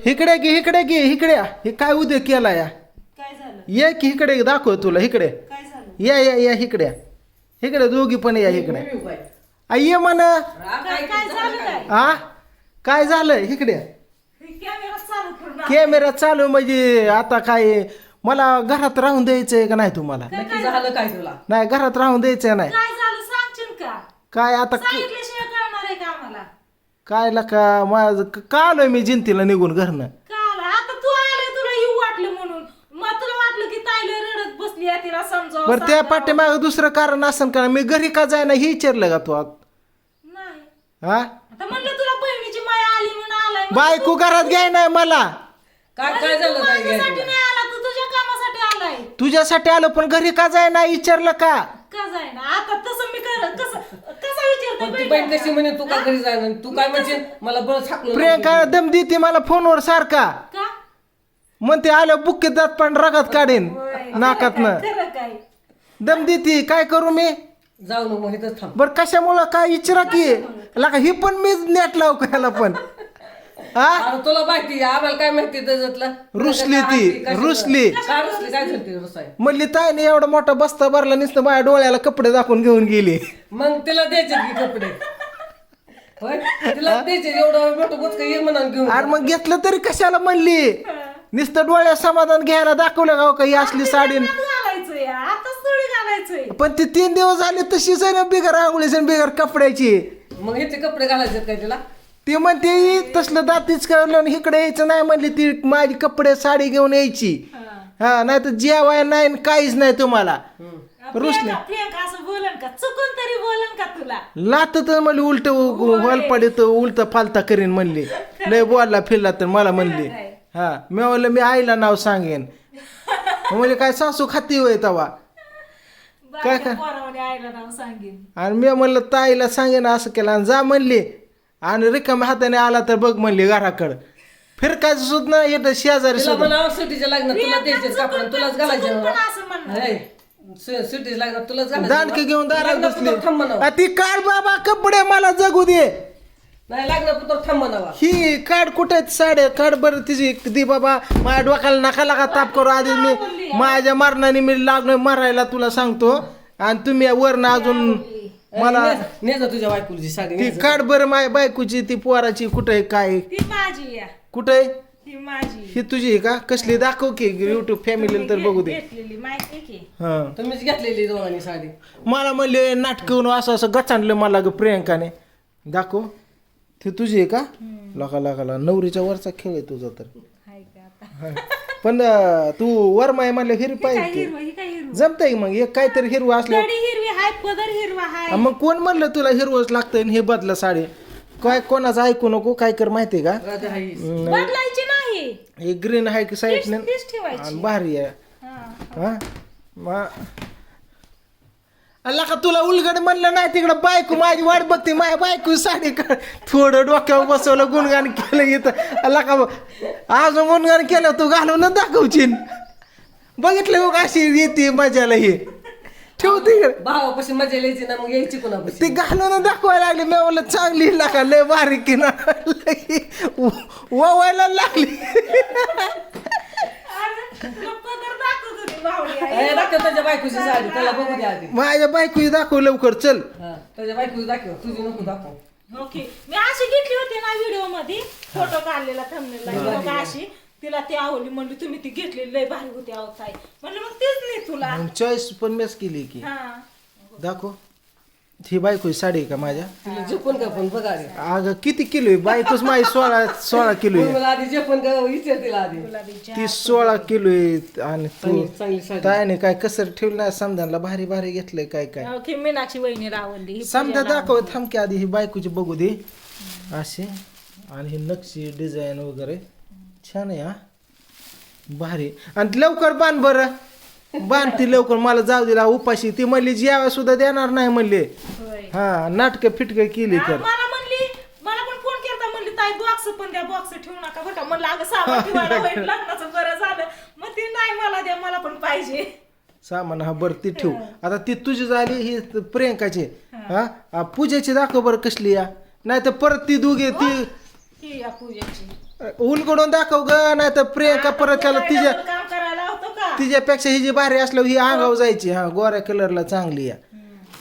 इकडे घे इकडे घे इकडे या. हे काय उद्या केला या काय झालं ये की इकडे दाखव तुला इकडे काय झालं या इकडे या. इकडे दोघी पण या इकडे ये म्हण काय काय झालं काय हा काय झालं इकडे या. कॅमेरा चालू करून कॅमेरा चालू म्हणजे आता काय मला घरात राहून द्यायचंय का नाही तुम्हाला नक्की झालं काय तुला नाही घरात राहून द्यायचंय नाही काय झालं सांगशील का काय आता सांगितल्याशिवाय कळणार आहे का आम्हाला काय लका माझं का आलोय मी जिंतीला निघून घरनं काल आता तू आले तुला येऊ वाटलं म्हणून मग तुला वाटलं की ताईला रडत बसली आहे तिला समजावं बरं त्या पाठीमागं दुसरं कारण असेल का मी घरी का जायना हे विचारलं का तू आत? नाही हा आता म्हणलं तुला बहिणीची माया आली म्हणून आलाय मग बायको घरात घ्याय नाही मला काय काय झालं काय माझ्यासाठी नाही आला तू तुझ्या कामासाठी आलाय तुझ्यासाठी आलो पण घरी का जायना विचारलं का का जायना आता तसं मी कर कसं कसा विचारते पण ती बहीण कशी म्हणे तू का घरी जाणार तू काय म्हणजे मला बळ छाकलं प्रियंका दम देते मला फोनवर सारखा का म्हणते आलं बुक्के दात पण रगात काढेन नाकातनं खरं काय दम देते काय करू मी जाऊ नको मग इथंच थांब बर कशामुळं काय विचारा की लका ही पण मी नेट लावू कायला पण हा अरे तुला माहिती आहे, आम्हाला काय माहिती त्याच्यातलं रुसली ती रुसली काय रुसली काय झाली रुसाय म्हणली ताईने एवढा मोठा बस्ता भरला नुसतं माझ्या डोळ्याला कपडे दाखवून घेऊन गेली मग तिला द्यायचे की कपडे होय तिला द्यायचे एवढं मोठं बुचकं ये म्हणून घेऊन अरे मग घेतलं तरी कशाला म्हणली नुसतं डोळ्यात समाधान घ्यायला दाखवलं का हो का ही असली साडी घालायचंय आताच थोडी घालायचंय पण ती 3 दिवस झाले तशीच आहे ना बिगर आंघोळीची आणि बिगर कपड्याची मग ह्याचे कपडे घालायचे काय तिला ती म्हणते तसलं दातीच कळलं आणि इकडे यायचं नाही म्हणली ती माझी कपडे साडी घेऊन यायची हा नाही तर जेवाय नाही आणि काहीच नाही तुम्हाला रुसले प्रियंका असं बोलन का चुकून तरी बोलन का तुला लात तर म्हणली उलट हॉलपाडीत उलट फालता करीन म्हणली लय बोलला फिरला तर मला म्हणली हा मी म्हणलं मी आईला नाव सांगेन म्हणजे काय सासू खाती होय तवा काय पोरावणे आईला नाव सांगेन आणि मी म्हणलं ताईला सांगेन असं केलं आणि जा म्हणली आणि रिकाम्या हाताने आला तर बघ म्हणली घराकडं फिरकायचं सुद्धा येतं शेजारी तिला सुद्धा म्हणा सुट्टीच्या लग्नात तुला द्यायचे कपडे तुलाच घालायचे पण असं म्हणणार सुट्टीच्या लग्नात तुलाच घालायचे दांडके घेऊन दारात बसली थांब म्हणावं आ, ती काढ बाबा कपडे मला जगू दे नाही लग्नापुत्र थांब म्हणावा ही काढ कुठे आहेत साड्या काढ बरं तिची दी बाबा माझ्या डोक्याला नका लागा ताप करू आधी मी माझ्या मरणाने मी लागलो मरायला तुला सांगतो आणि तुम्ही वरनं अजून मला ने जा तुझ्या बायकोची साडी ती काढ बरं माझ्या बायकोची ती पोराची कुठे आहे काय ती माझी या कुठे आहे ती माझी ही तुझी आहे का कसली दाखव की युट्यूब फॅमिलीला तर बघू दे घेतलेली माहिती की हा तुम्हीच घेतलेली दोघांनी साडी मला म्हणले नाटकं असं असं गचांडलं मला ग प्रियंकाने दाखव ती तुझी आहे का लका नवरीच्या वरचा खेळ आहे तुझा तर हाय का आता हा. पण तू वर माय म्हणलं हिरवी काय पाहिजे हिरवा ही काय हिरवा जमतंय मग एक काहीतरी हिरवं असलं साडी हिरवी हाय पदर हिरवा हाय मग कोण म्हणलं तुला हिरवंच लागतंय आणि हे बदला साडी काय कोणाचं ऐकू नको काय कर माहितीये का राजा हाई बदलायची नाही हे ग्रीन आहे की साईडने तीच ठेवायची आणि भारी आहे हा. हा अल्ला का तुला उलगड म्हणलं नाही तिकडं बायको माझी वाट बघते माझ्या बायको साडी थोडं डोक्यावर बसवलं गुणगान केलं इथं अल्ला का अजून गुणगान केलं तू घालून दाखवशील बघितलं बघ अशी येते मजाला हे ठेव तिकडे भावापाशी मजा यायची ना मग यायची कोणापाशी ती घालून दाखवायला लागली मी म्हणलं चांगली लागा लय बारीक की ना ववायला लागली तुला पदर दाखवत होती भावडी आई. ए, दाखव त्याच्या बायकोची साडी त्याला बघू दे आधी माझ्या बायको दाखव लवकर चल हा, त्याच्या बायकोची दाखव तुझी नको दाखव ओके मी अशी घेतली होती ना व्हिडिओ मध्ये फोटो काढलेला थंबनेलला अशी तिला ती आवडली म्हणली तुम्ही ती घेतलेली लय भारी होती आहो ताई म्हणलं मग तेच नाही तुला चॉईस पण मेस केली की हा दाखव ही बायको साडी आहे का माझ्या तिला झोपून का पण बघा आधी अगं किती किलो आहे बायकोच माझी 16 किलो आहे मला आधी झोपून का विचार तिला आधी गुलाबीच्या ती 16 किलो आहे आणि तू चांगली साडी तायने काय कसर ठेवलं नाही समजायला भारी भारी घेतलंय काय काय ओके मीनाची वहिनी रावली ही समजा दाखव थांबके आधी ही बायकोची बघू दे असे आणि ही नक्षी डिझाईन वगैरे छान आहे हा भारी आणि लवकर बांध बरं बांध ती लवकर मला जाऊ दिला उपाशी ती म्हणली जेवा सुद्धा देणार नाही म्हणले होय. हा नाटकं फिटकं केली तर मला म्हणली मला पण फोन केला म्हणली ताई बॉक्स पण द्या बॉक्स ठेवू नका बरं का म्हणलं अगं सामान ठेवायला होईल लग्नाचं बरं झालं मग ती नाही मला द्या मला पण पाहिजे सामान हा बरं ती ठेवू आता ती तुझी झाली ही प्रियंकाची हा पूजेची दाखव बरं कसली या नाही तर परत ती दोघे ती ही या पूजेची उलगडून दाखव ग, नाही तर प्रियंका परत त्याला तिच्या काम करायला होतं का तिच्यापेक्षा ही जी भारी असल्यावर ही अंगावर जायची. हा गोऱ्या कलरला चांगली या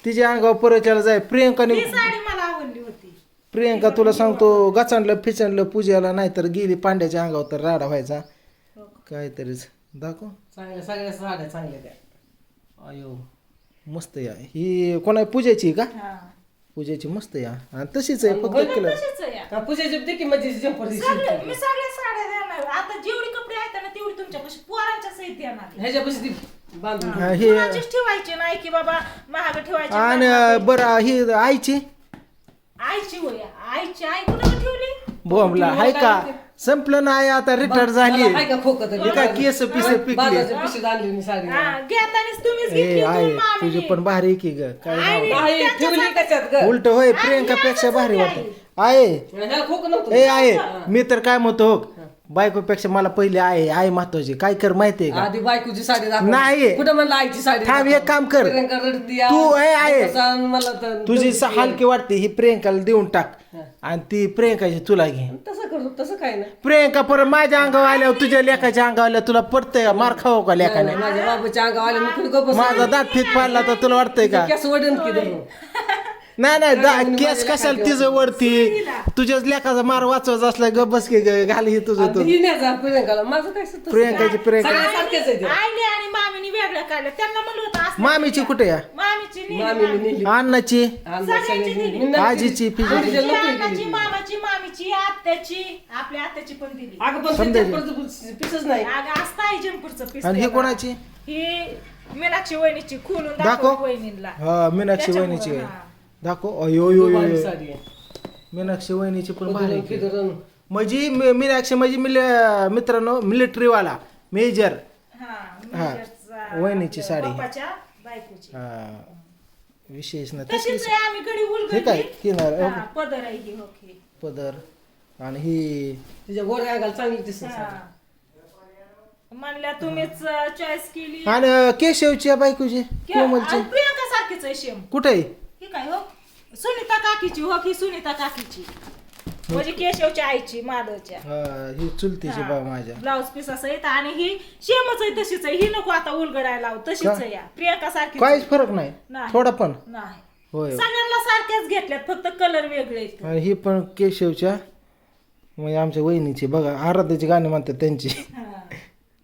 तिच्या अंगावर परत जाय. प्रियंकाने ती साडी मला आवडली होती. प्रियंका तुला सांगतो गचांडलं फिचंडलं पूजेला, नाही तर गेली पांड्याच्या अंगावर तर राडा व्हायचा काहीतरीच. दाखव चांगल्या सगळ्या साड्या चांगल्या त्या. अयो मस्त या. ही कोणा पूजेची का? हा. पूजेची मस्त या. आणि तशीच आहे फक्त कलर. तशीच आहे या. पूजेची दे की माझी जम्पर मी सगळ्या साड्या देणार. आता जेवढी कपडे आहेत ना तेवढी तुमच्यापाशी पोरांच्या सहित देणार. ह्याच्यापाशी ती बांधून हा, हे कुणाचीच ठेवायची नाही की बाबा महाग ठेवायची. आणि बरं ही आईची आईची होय. आईची आई कुणाला ठेवली? बॉम्बला हाय का? संपलं नाही आता रिटायर झाली. हाय का खोकत हे काय केस पिस पिकली. बाजारच्या पिशवीत आणली मी साडी. हा, घेतानीच तुम्हीच ए घेतली आहे होती मामीने. तुझी पण भारी की ग काय नाव? नाही, ठेवली कशात ग? उलट होय प्रियंकापेक्षा भारी वाटत आहे. ह्याला खोकं नव्हतं. ए आहे मी तर काय म्हणतो हो, बायकोपेक्षा मला पहिले आहे महत्वाची. काय कर माहितीये का? आधी बायकोची साडी दाखव. नाही. कुठं म्हणलं आईची साडी थांब दाखव. एक काम कर. प्रियंका रडती तू आहे सांग मला तर तुझी हलकी वाटते ही प्रियंकाला देऊन टाक आणि ती प्रियंकाची तुला घे. तसं करू तसं काय नाही. प्रियंका परत माझ्या अंगावर आल्यावर तुझ्या लेखाच्या अंगावर आल्यावर तुला पडतंय का? मार खाऊ का लेखाने? माझ्या बाबाच्या अंगावर आले मी कुठं गप्प माझा दात फित पाडला तर तुला वाटतंय का? केस वडन की धरून. नाही केस कशाला तिचं वरती तुझ्याच लेखाचा मार वाचवायचा असला ग बस की घाल ही तुझं तू. ही नाही जा प्रियंकाला माझं काय सत्य प्रियंकाची प्रियंका सारखेच आहे ते. आईने आणि मामीने वेगळं काढलं. त्यांना म्हणलं होतं असं मामीची कुठे या? मामीची नेली. मामीने नेली. अण्णाची सगळ्यांची दिली. मी नाही आजीची फिजीची आजीची तिची, नको अण्णाची, केली. मामाची, मामीची, आत्याची, आपल्या आत्याची पण दिली. अगं पण समजायची. पिसच नाही. अगं असतं आई जम्परचं पीस. आणि हे कोणाची? ही मीनाक्षी वहिनीची खोलून दाखव. दाखव वहिनीला. हा मीनाक्षी त्याच्यामुळं, वहिनीची आहे. हा. दाखव अयो यो यो भारी यो. साडी आहे. मीनाक्षी वहिनीची पण भारी आहे. फिदरून. म्हणजे मीनाक्षी म्हणजे मित्रांनो मिलिटरीवाला मेजर. हा, हा, मेजरचा, वहिनीची साडी. बापाच्या बायकोची. विशेष ना तशीच तशीच. आहे. आम्ही घडी हे काय उलगडली. ही ना हा, पदर आहे ही ओके. पदर आणि ही तिच्या गोऱ्या अंगाला चांगली दिसत हा. म्हणल्या तुम्हीच चॉईस केली. आणि केशवच्या बायकोची कोमलची प्रियंका सारखीच आहे सेम. कुठे आहे? ही काय हो सुनीता काकीची हो की सुनीता काकीची म्हणजे केशवच्या आईची माधवच्या. ही चुलतीची बा माझ्या. ब्लाऊज पीस असं येत आणि ही सेमच आहे तशीच आहे. ही नको आता उलगडायला लाव तशीच का? आहे या प्रियंका सारखी काहीच फरक नाही नाही. थोडा पण नाही. होय. सगळ्यांना सारख्याच घेतल्यात फक्त कलर वेगळे आहेत. आणि ही पण केशवच्या म्हणजे आमच्या वहिनीची बघा आराध्याची गाणी म्हणतात त्यांची. हा.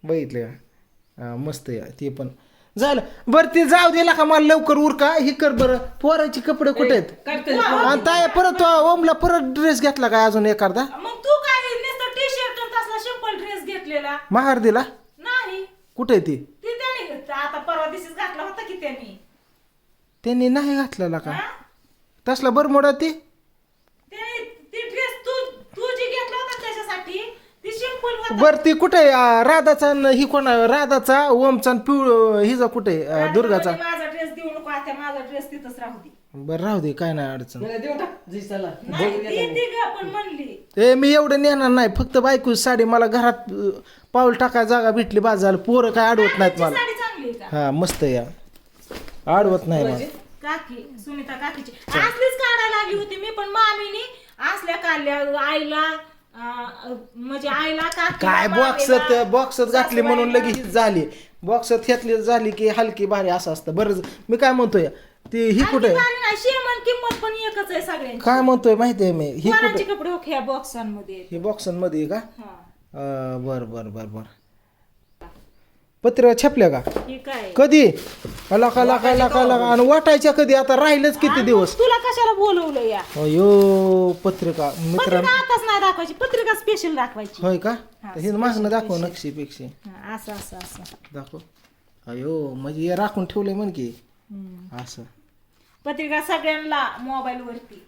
बघितले का? मस्त या ती पण झालं बरं. ती जाऊ दिला का मला लवकर उरका ही कर बरं. पोराचे कपडे कुठे आहेत? काढते आणि ताय परत ओमला परत ड्रेस घेतला काय अजून एखादा? मग तू काय नुसतं टी शर्ट तसला सिंपल ड्रेस घेतलेला महार दिला नाही. कुठे आहे ती? ती त्याने आता परवा दिवशीच घातला होता की त्यांनी. त्यांनी नाही घातलेला का हा? तसला बरं मोडा ती? त्याने ती ड्रेस तू जी घेतला होता त्याच्यासाठी ती सिंपल होता. बर ती कुठे राधाचा न ही कोणा राधाचा ओमचा न पिवळ हिचा कुठे दुर्गाचा? माझा ड्रेस देऊ नको आता माझा ड्रेस तिथंच राहू दे. बरं राहू दे काय नाही अडचण. मला देऊन टाक जी चला. नाही ती ग पण म्हणली. ए मी एवढं नेणार नाही फक्त बायको साडी मला घरात पाऊल टाकाय जागा भेटली बाद झालं. पोरं काय अडवत नाहीत तिची मला. साडी चांगली आहे का? हा मस्त या अडवत नाही मला. काकी सुनीता काकीची असलीच काढायला लागली होती मी पण मामीनी असल्या काढल्या आईला म्हणजे आईला काय बॉक्सात बॉक्सात घातली म्हणून लगेच झाली. बॉक्सात घेतली झाली की हलकी भारी असं असतं. बरं मी काय म्हणतोय ती ही कुठे शेमन किंमत पण एकच आहे सगळ्यांची. काय म्हणतोय माहितीये मी ही पोरांचे कुठे कपडे ओके बॉक्सांमध्ये. ही बॉक्सांमध्ये आहे का? हा. बर बर बर बर. पत्रिका छापल्या का? हे काय कधी? लाका लाका लाका लाका आणि वाटायच्या कधी? आता राहिलंच किती दिवस? तुला कशाला बोलवलं या? अयो पत्रिका मित्रांनो. पत्रिका आताच नाही दाखवायची पत्रिका स्पेशल दाखवायची. होय का? हे मागणं दाखव नक्षी पेक्षी हा, असं असं असं दाखव. अयो म्हणजे हे राखून ठेवलंय म्हण की असं. पत्रिका सगळ्यांना मोबाईल वरती.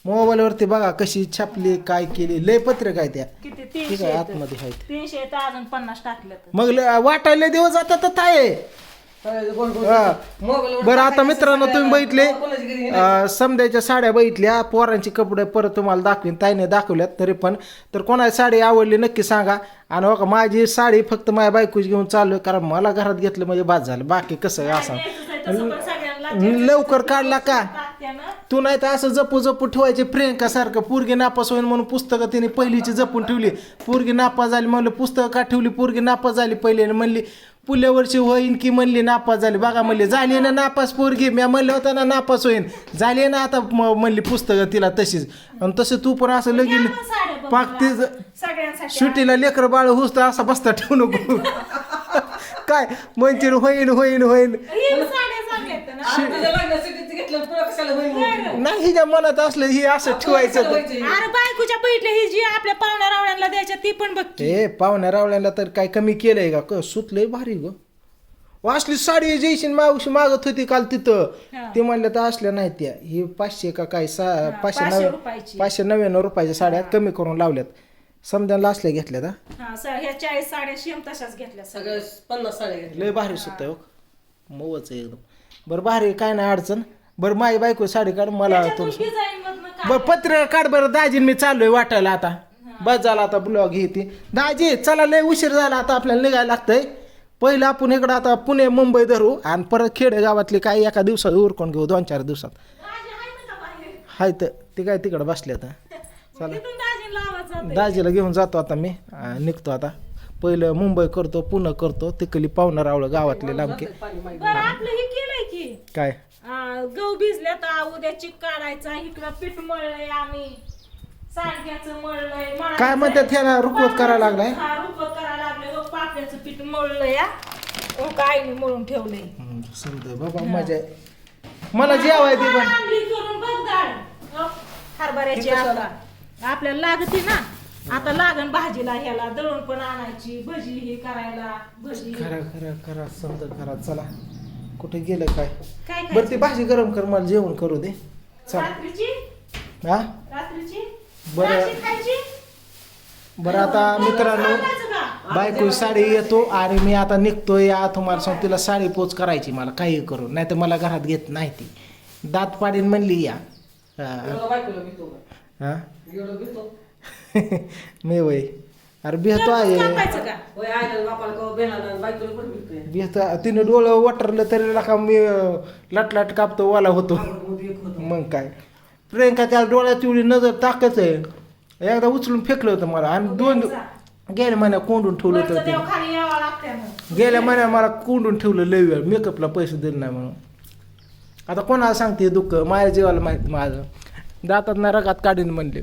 मोबाईलवरती बघा कशी छापली काय केली. लय पत्रिका आहे त्या. किती ठीक 300 आहे आहेत. आतमध्ये आहेत. 300 तर अजून 50 टाकल्यात. मग वाटायला दिवस जातात तर काय हा. बरं आता मित्रांनो तुम्ही बघितले समद्याच्या साड्या बघितल्या पोरांची कपडे परत तुम्हाला दाखवीन ताईने दाखवल्यात तरी पण तर कोणाची साडी आवडली नक्की सांगा. आणि हो का माझी साडी फक्त माझ्या बायकोची घेऊन चालू कारण मला घरात घेतलं म्हणजे बाद झालं. बाकी कसं आहे असं तसं पण सगळ्यांना लवकर काढला का आत्यानं तू नाही तर असं जपू जपू ठेवायचे प्रियंका सारखं पोरगी नापास होईल म्हणून पुस्तकं तिने पहिलीची जपून ठेवली. पोरगी नापास झाली म्हणलं पुस्तकं का ठेवली, पोरगी नापास झाली पहिले म्हणली पुढल्या वर्षी होईन की म्हणली नापास झाली. बघा म्हणली झाली ना नापास पोरगी, मी म्हणलं होतं ना नापास होईन, झाली ना आता म्हणली पुस्तकं तिला तशीच. आणि तसं तू पण असं लगीन या पण साड्या बघ पाक ते सगळ्यांसाठी सुट्टीला लेकरं बाळ हुसतं असा बसता ठेवू नको. काय म्हणशील होईन होईन होईन ही साड्या चांगल्या आहेत ना. तुझ्या लग्नासाठी घेतलं तुला कशाला होईल नाही हिच्या मनात असलं ही असं ठेवायचं. अरे बायकोच्या बैठल्या ही जी आपल्या पाहुण्या रावण्यांना द्यायच्या ती पण बघ की. ए पाहुण्या रावळ्याला तर काय कमी केलंय का सुतलंय भारी ग. असली साडी जैशीन मावशी मागत होती काल तिथं, हा. ते म्हणलं तर असल्या नाही त्या ही 500 का काय 500 रुपयाची. 599 रुपयाच्या साड्या कमी करून लावल्यात. समजायला असल्या घेतल्यात हा. हा ह्या 40 साड्या सेम तशाच घेतल्या सगळ्या 50 साड्या घेतल्या. लय भारी सुत आहे मऊच आहे एकदम. बरं भारी काय नाही अडचण. बरं माझी बायको साडी काढ मला त्याच्यातून तुमचं डिझाईन मधनं काय बरं पत्र काढ बरं दाजीन मी चाललोय वाटायला आता. बस झाला आता ब्लॉग ही ती दाजी चला लय उशीर झाला आता आपल्याला निघायला लागतंय. पहिलं आपण इकडं आता पुणे मुंबई धरू आणि परत खेडेगावातली काय एका दिवसात उरकून घेऊ 2-4 दिवसात. दाजी आहेत का बाहेर? हाय तर ते काय तिकडं बसले आता. चला तिथून दाजीला आवाज जातोय. दाजीला घेऊन जातो आता मी निघतो आता. पहिलं मुंबई करतो पुणे करतो तिकडली पाहुणा रावळं गावातले लांबके. बरं आपलं हे केलंय की काय गहू भिजल्यात उद्या चिक काढायचा इकडं पीठ मळलंय आम्ही सांडग्याचं मळलंय मळायचं. काय म्हणतात ह्याला रुखवत करायला लागलाय. हा रुखवत करायला लागले बघ पापड्याचं पीठ मळलंय या आईने मळून ठेवलंय. समजा बाबा मजा आहे. मला जेवाय दे पण आणली करून बघ डाळ हो, हरभऱ्याची आता आपल्याला लागते ना आता लागण भाजीला ह्याला दळून पण आणायची भजी हे करायला भजी खरा खरा खरा समजा खरा. चला कुठे गेलं काय काय बरं खायचं? ती भाजी गरम कर मला जेवण करू दे. चल रात्रीची हा रात्रीची बरं. रात्री खायची बरं आता मित्रांनो सांगायचं का? बायको साडी येतो आणि मी आता निघतोय. या तुम्हाला सांग तिला साडी पोच करायची मला काही करून नाही तर मला घरात घेत नाही ती. दात पाडीन म्हणली या हा. एवढं बायकोला भेटतो का? हा एवढं भेटतो मी वय अरे बिहतो आहे कापायचं का? होय आईला बापाला कवा बेहाला बायकोला पण भेटतोय. बिहतो तिने डोळं वटरलं तरी का मी लटलट कापतो वाला होतो. मध्ये एक होतं. मग काय प्रियंकाच्या डोळ्यात एवढी नजर ताकच आहे. एकदा उचलून फेकलं होतं मला आणि गेल्या महिन्यात कोंडून ठेवलं वरचं होतं देव ते. खाली यावं लागतंय मग. गेल्या महिन्यात मला कोंडून ठेवलं लय वेळ मेकअपला पैसे दिले नाही म्हणून. आता कोणाला सांगते दुःख माझ्या जीवाला माहित माझं दातात ना रगात काढीन म्हणले.